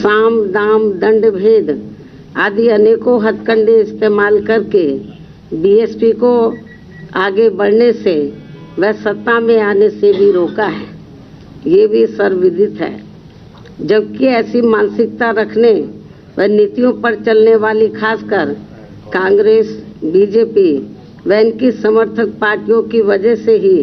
साम दाम दंड भेद आदि अनेकों हथकंडे इस्तेमाल करके बीएसपी को आगे बढ़ने से व सत्ता में आने से भी रोका है, ये भी सर्वविदित है। जबकि ऐसी मानसिकता रखने व नीतियों पर चलने वाली खासकर कांग्रेस, बीजेपी व इनकी समर्थक पार्टियों की वजह से ही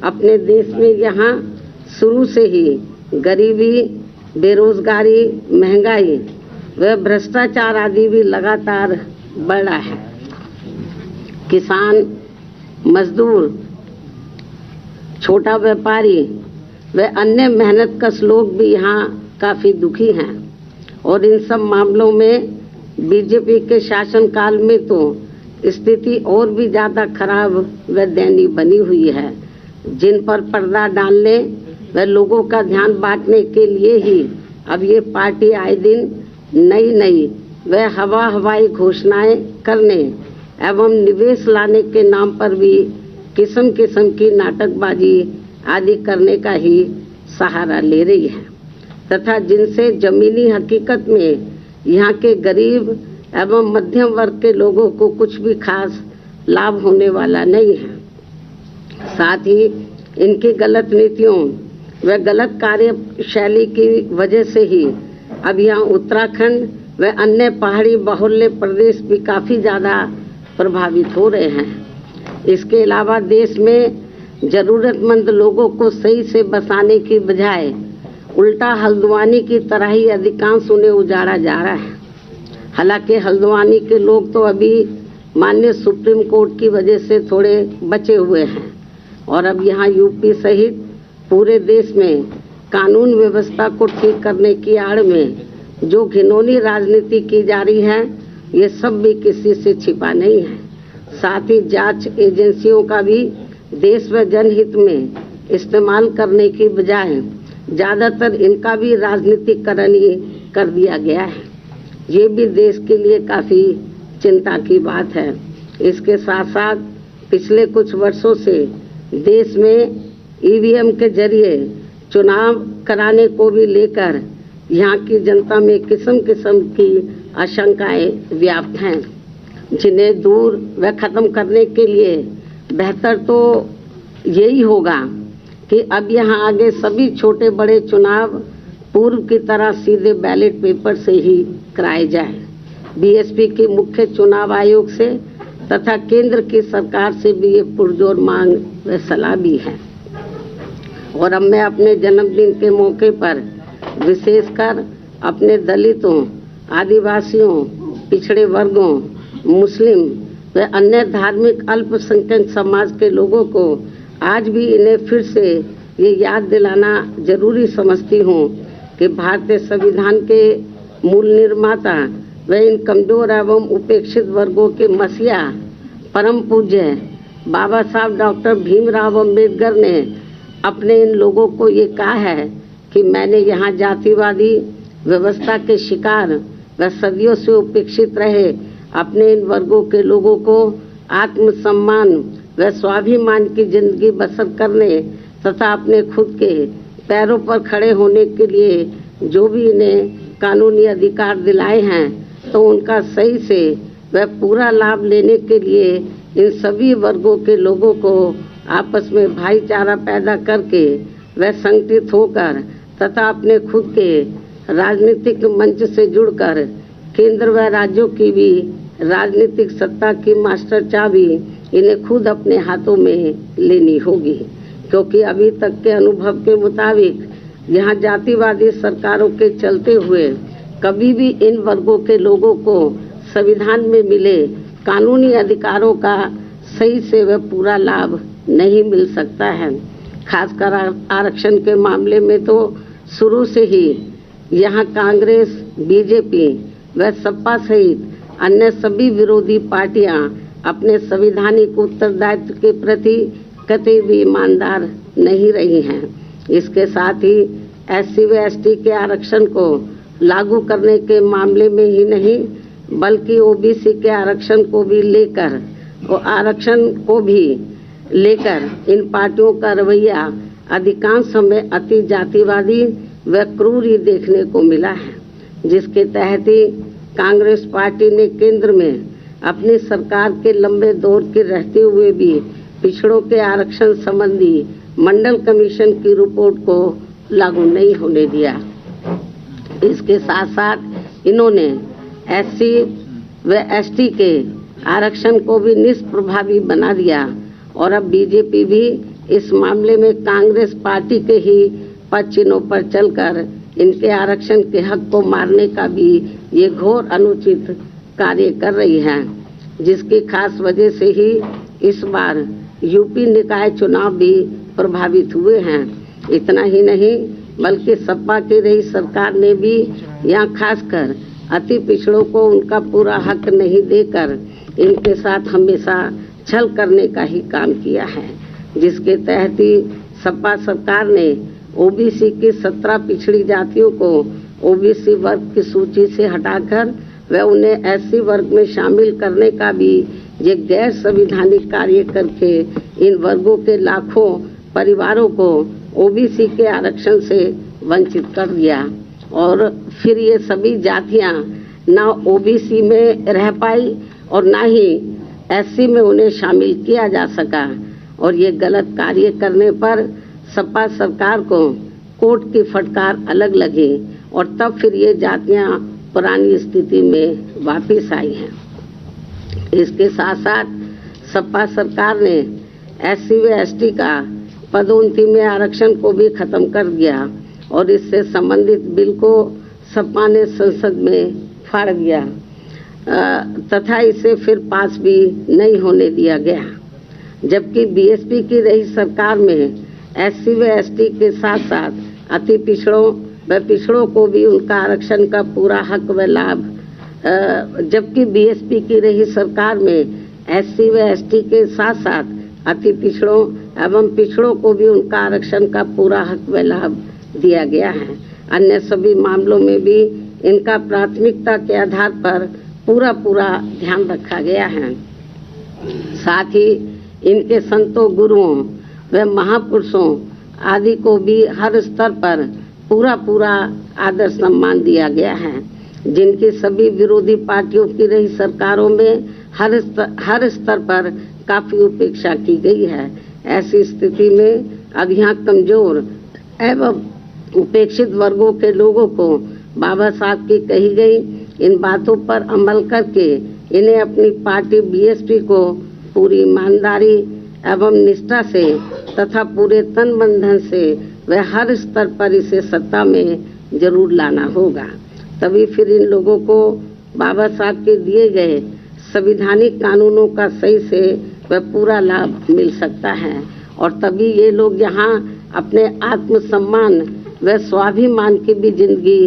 अपने देश में यहाँ शुरू से ही गरीबी, बेरोजगारी, महंगाई व भ्रष्टाचार आदि भी लगातार बढ़ रहा है। किसान, मजदूर, छोटा व्यापारी व अन्य मेहनतकश लोग भी यहाँ काफ़ी दुखी हैं और इन सब मामलों में बीजेपी के शासनकाल में तो स्थिति और भी ज़्यादा खराब व दयनीय बनी हुई है, जिन पर पर्दा डालने व लोगों का ध्यान बांटने के लिए ही अब ये पार्टी आए दिन नई व हवाई घोषणाएं करने एवं निवेश लाने के नाम पर भी किस्म किस्म की नाटकबाजी आदि करने का ही सहारा ले रही है तथा जिनसे जमीनी हकीकत में यहाँ के गरीब एवं मध्यम वर्ग के लोगों को कुछ भी खास लाभ होने वाला नहीं है। साथ ही इनकी गलत नीतियों व गलत कार्यशैली की वजह से ही अब यहाँ उत्तराखंड व अन्य पहाड़ी बहुल्य प्रदेश भी काफ़ी ज़्यादा प्रभावित हो रहे हैं। इसके अलावा देश में ज़रूरतमंद लोगों को सही से बसाने की बजाय उल्टा हल्द्वानी की तरह ही अधिकांश उन्हें उजाड़ा जा रहा है। हालांकि हल्द्वानी के लोग तो अभी माननीय सुप्रीम कोर्ट की वजह से थोड़े बचे हुए हैं और अब यहाँ यूपी सहित पूरे देश में कानून व्यवस्था को ठीक करने की आड़ में जो घिनौनी राजनीति की जा रही है, ये सब भी किसी से छिपा नहीं है। साथ ही जांच एजेंसियों का भी देश व जनहित में इस्तेमाल करने की बजाय ज़्यादातर इनका भी राजनीतिकरण ही कर दिया गया है। ये भी देश के लिए काफ़ी चिंता की बात है। इसके साथ साथ पिछले कुछ वर्षों से देश में ईवीएम के जरिए चुनाव कराने को भी लेकर यहाँ की जनता में किस्म किस्म की आशंकाएं व्याप्त हैं, जिन्हें दूर व ख़त्म करने के लिए बेहतर तो यही होगा कि अब यहाँ आगे सभी छोटे बड़े चुनाव पूर्व की तरह सीधे बैलेट पेपर से ही कराए जाए। बीएसपी के मुख्य चुनाव आयोग से तथा केंद्र की सरकार से भी ये पुरजोर मांग व सलाह भी है। और अब मैं अपने जन्मदिन के मौके पर विशेषकर अपने दलितों, आदिवासियों, पिछड़े वर्गों, मुस्लिम व अन्य धार्मिक अल्पसंख्यक समाज के लोगों को आज भी इन्हें फिर से ये याद दिलाना जरूरी समझती हूँ कि भारतीय संविधान के मूल निर्माता व इन कमजोर एवं उपेक्षित वर्गों के मसीहा परम पूज्य बाबा साहब डॉक्टर भीमराव अंबेडकर ने अपने इन लोगों को ये कहा है कि मैंने यहाँ जातिवादी व्यवस्था के शिकार व सदियों से उपेक्षित रहे अपने इन वर्गों के लोगों को आत्मसम्मान व स्वाभिमान की जिंदगी बसर करने तथा अपने खुद के पैरों पर खड़े होने के लिए जो भी इन्हें कानूनी अधिकार दिलाए हैं, तो उनका सही से व पूरा लाभ लेने के लिए इन सभी वर्गों के लोगों को आपस में भाईचारा पैदा करके व संगठित होकर तथा अपने खुद के राजनीतिक मंच से जुड़कर केंद्र व राज्यों की भी राजनीतिक सत्ता की मास्टर चाबी इन्हें खुद अपने हाथों में लेनी होगी, क्योंकि अभी तक के अनुभव के मुताबिक यहाँ जातिवादी सरकारों के चलते हुए कभी भी इन वर्गों के लोगों को संविधान में मिले कानूनी अधिकारों का सही से व पूरा लाभ नहीं मिल सकता है। खासकर आरक्षण के मामले में तो शुरू से ही यहाँ कांग्रेस, बीजेपी व सपा सहित अन्य सभी विरोधी पार्टियां अपने संवैधानिक उत्तरदायित्व के प्रति कतई भी ईमानदार नहीं रही हैं। इसके साथ ही एससी व एसटी के आरक्षण को लागू करने के मामले में ही नहीं बल्कि ओबीसी के आरक्षण को भी लेकर इन पार्टियों का रवैया अधिकांश समय अति जातिवादी व क्रूर ही देखने को मिला है। जिसके तहत ही कांग्रेस पार्टी ने केंद्र में अपनी सरकार के लंबे दौर के रहते हुए भी पिछड़ों के आरक्षण संबंधी मंडल कमीशन की रिपोर्ट को लागू नहीं होने दिया। इसके साथ साथ इन्होंने SC व ST के आरक्षण को भी निष्प्रभावी बना दिया और अब बीजेपी भी इस मामले में कांग्रेस पार्टी के ही पद चिन्हों पर चलकर इनके आरक्षण के हक को मारने का भी ये घोर अनुचित कार्य कर रही है, जिसकी खास वजह से ही इस बार यूपी निकाय चुनाव भी प्रभावित हुए हैं। इतना ही नहीं बल्कि सपा की रही सरकार ने भी यहाँ खासकर अति पिछड़ों को उनका पूरा हक नहीं देकर इनके साथ हमेशा छल करने का ही काम किया है, जिसके तहत ही सपा सरकार ने OBC की 17 पिछड़ी जातियों को OBC वर्ग की सूची से हटाकर व उन्हें SC वर्ग में शामिल करने का भी ये गैर संवैधानिक कार्य करके इन वर्गों के लाखों परिवारों को OBC के आरक्षण से वंचित कर दिया और फिर ये सभी जातियां ना OBC में रह पाई और ना ही SC में उन्हें शामिल किया जा सका। और ये गलत कार्य करने पर सपा सरकार को कोर्ट की फटकार अलग लगी और तब फिर ये जातियां पुरानी स्थिति में वापस आई हैं। इसके साथ साथ सपा सरकार ने SC व ST का पदोन्नति में आरक्षण को भी खत्म कर दिया और इससे संबंधित बिल को सपा ने संसद में फाड़ दिया तथा इसे फिर पास भी नहीं होने दिया गया। जबकि BSP की रही सरकार में SC व ST के साथ साथ अति पिछड़ों व पिछड़ों को भी उनका आरक्षण का पूरा हक व लाभ जबकि BSP की रही सरकार में SC व ST के साथ साथ अति पिछड़ों एवं पिछड़ों को भी उनका आरक्षण का पूरा हक व लाभ दिया गया है। अन्य सभी मामलों में भी इनका प्राथमिकता के आधार पर पूरा ध्यान रखा गया है। साथ ही इनके संतों, गुरुओं व महापुरुषों आदि को भी हर स्तर पर पूरा आदर सम्मान दिया गया है, जिनकी सभी विरोधी पार्टियों की रही सरकारों में हर स्तर पर काफी उपेक्षा की गई है। ऐसी स्थिति में अब यहाँ कमजोर एवं उपेक्षित वर्गों के लोगों को बाबा साहब की कही गई इन बातों पर अमल करके इन्हें अपनी पार्टी BSP को पूरी ईमानदारी एवं निष्ठा से तथा पूरे तन मन धन से व हर स्तर पर इसे सत्ता में जरूर लाना होगा। तभी फिर इन लोगों को बाबा साहब के दिए गए संवैधानिक कानूनों का सही से व पूरा लाभ मिल सकता है और तभी ये लोग यहाँ अपने आत्मसम्मान व स्वाभिमान की भी जिंदगी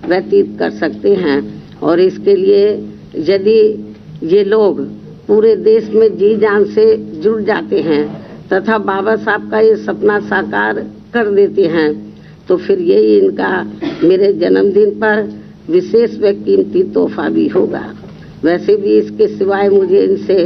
व्यतीत कर सकते हैं। और इसके लिए यदि ये लोग पूरे देश में जी जान से जुड़ जाते हैं तथा बाबा साहब का ये सपना साकार कर देते हैं तो फिर यही इनका मेरे जन्मदिन पर विशेष व कीमती तोहफा भी होगा। वैसे भी इसके सिवाय मुझे इनसे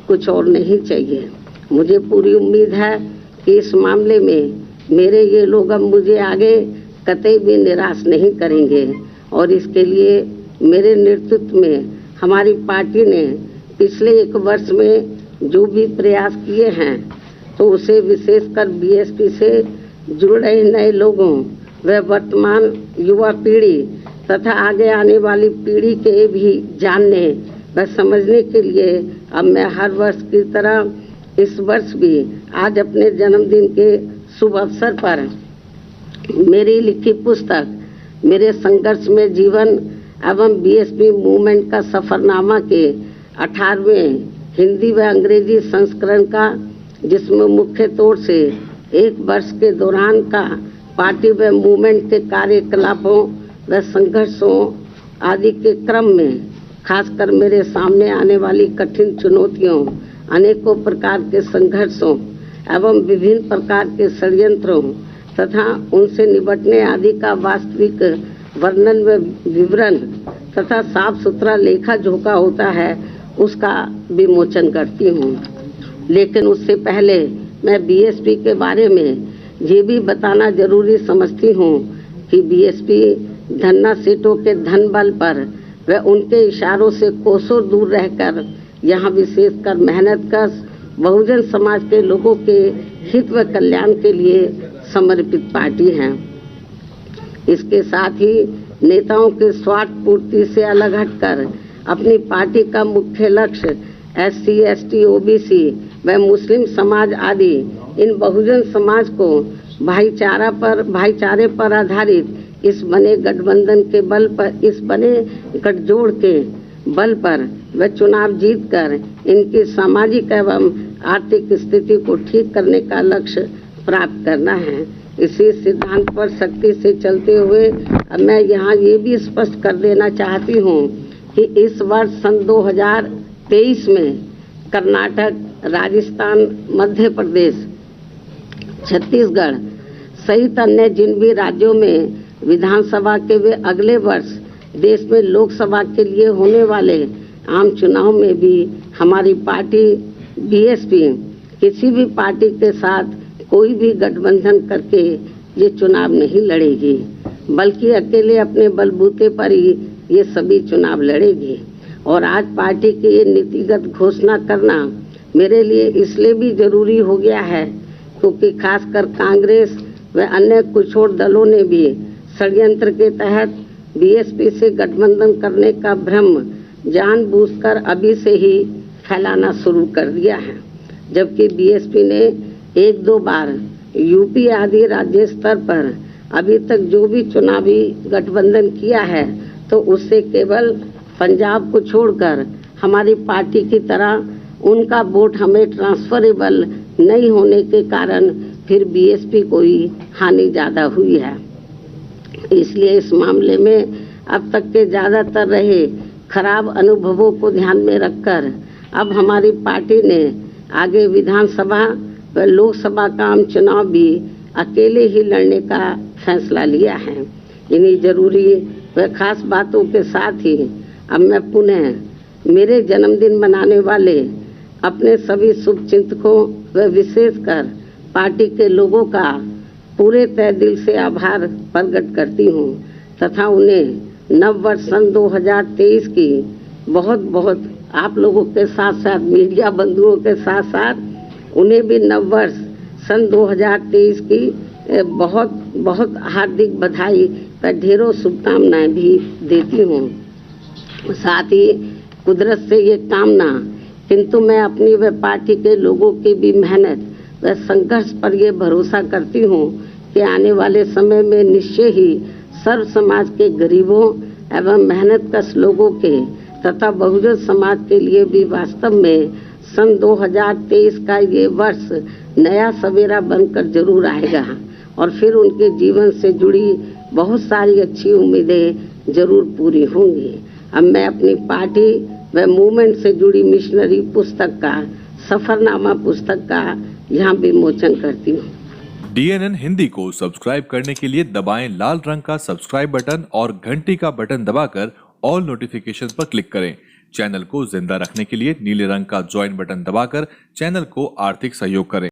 कुछ और नहीं चाहिए। मुझे पूरी उम्मीद है कि इस मामले में मेरे ये लोग अब मुझे आगे कतई भी निराश नहीं करेंगे और इसके लिए मेरे नेतृत्व में हमारी पार्टी ने पिछले 1 वर्ष में जो भी प्रयास किए हैं तो उसे विशेषकर BSP से जुड़ रहे नए लोगों व वर्तमान युवा पीढ़ी तथा आगे आने वाली पीढ़ी के भी जानने व समझने के लिए अब मैं हर वर्ष की तरह इस वर्ष भी आज अपने जन्मदिन के शुभ अवसर पर मेरी लिखी पुस्तक मेरे संघर्ष में जीवन एवं BSP मूवमेंट का सफरनामा के 18वें हिंदी व अंग्रेजी संस्करण का, जिसमें मुख्य तौर से 1 वर्ष के दौरान का पार्टी व मूवमेंट के कार्यकलापों व संघर्षों आदि के क्रम में खासकर मेरे सामने आने वाली कठिन चुनौतियों, अनेकों प्रकार के संघर्षों एवं विभिन्न प्रकार के षड्यंत्रों तथा उनसे निपटने आदि का वास्तविक वर्णन व विवरण तथा साफ सुथरा लेखा जोखा होता है उसका विमोचन करती हूँ। लेकिन उससे पहले मैं BSP के बारे में ये भी बताना जरूरी समझती हूँ कि BSP धन्ना सेठों के धन बल पर व उनके इशारों से कोसों दूर रहकर यहाँ विशेषकर मेहनतकश बहुजन समाज के लोगों के हित व कल्याण के लिए समर्पित पार्टी है। इसके साथ ही नेताओं के स्वार्थ पूर्ति से अलग हटकर अपनी पार्टी का मुख्य लक्ष्य SC, ST, OBC व मुस्लिम समाज आदि इन बहुजन समाज को भाईचारे पर आधारित इस बने गठबंधन के बल पर, इस बने गठजोड़ के बल पर व चुनाव जीतकर इनकी सामाजिक एवं आर्थिक स्थिति को ठीक करने का लक्ष्य प्राप्त करना है। इसी सिद्धांत पर सख्ती से चलते हुए अब मैं यहाँ ये भी स्पष्ट कर देना चाहती हूँ कि इस वर्ष सन 2023 में कर्नाटक, राजस्थान, मध्य प्रदेश, छत्तीसगढ़ सहित अन्य जिन भी राज्यों में विधानसभा के वे अगले वर्ष देश में लोकसभा के लिए होने वाले आम चुनाव में भी हमारी पार्टी BSP किसी भी पार्टी के साथ कोई भी गठबंधन करके ये चुनाव नहीं लड़ेगी, बल्कि अकेले अपने बलबूते पर ही ये सभी चुनाव लड़ेगी। और आज पार्टी की ये नीतिगत घोषणा करना मेरे लिए इसलिए भी जरूरी हो गया है क्योंकि खासकर कांग्रेस व अन्य कुछ और दलों ने भी षड्यंत्र के तहत BSP से गठबंधन करने का भ्रम जानबूझकर अभी से ही फैलाना शुरू कर दिया है, जबकि BSP ने 1-2 बार UP आदि राज्य स्तर पर अभी तक जो भी चुनावी गठबंधन किया है तो उससे केवल पंजाब को छोड़कर हमारी पार्टी की तरह उनका वोट हमें ट्रांसफरेबल नहीं होने के कारण फिर BSP को ही हानि ज़्यादा हुई है। इसलिए इस मामले में अब तक के ज़्यादातर रहे खराब अनुभवों को ध्यान में रखकर अब हमारी पार्टी ने आगे विधानसभा व लोकसभा का आम चुनाव भी अकेले ही लड़ने का फैसला लिया है। इन्हीं जरूरी व खास बातों के साथ ही अब मैं पुनः मेरे जन्मदिन मनाने वाले अपने सभी शुभचिंतकों व विशेषकर पार्टी के लोगों का पूरे तय दिल से आभार प्रकट करती हूँ तथा उन्हें नव वर्ष सन 2023 की बहुत बहुत आप लोगों के साथ साथ मीडिया बंधुओं के साथ साथ उन्हें भी नव वर्ष सन 2023 की बहुत बहुत हार्दिक बधाई व ढेरों शुभकामनाएं भी देती हूँ। साथ ही कुदरत से ये कामना किंतु मैं अपनी व पार्टी के लोगों की भी मेहनत व संघर्ष पर ये भरोसा करती हूँ कि आने वाले समय में निश्चय ही सर्व समाज के गरीबों एवं मेहनतकश लोगों के तथा बहुजन समाज के लिए भी वास्तव में सन 2023 का ये वर्ष नया सवेरा बनकर जरूर आएगा और फिर उनके जीवन से जुड़ी बहुत सारी अच्छी उम्मीदें जरूर पूरी होंगी। अब मैं अपनी पार्टी व मूवमेंट से जुड़ी मिशनरी पुस्तक का सफरनामा पुस्तक का यहाँ विमोचन करती हूँ। DNN हिंदी को सब्सक्राइब करने के लिए दबाएं लाल रंग का सब्सक्राइब बटन और घंटी का बटन दबाकर ऑल नोटिफिकेशन पर क्लिक करें। चैनल को जिंदा रखने के लिए नीले रंग का ज्वाइन बटन दबाकर चैनल को आर्थिक सहयोग करें।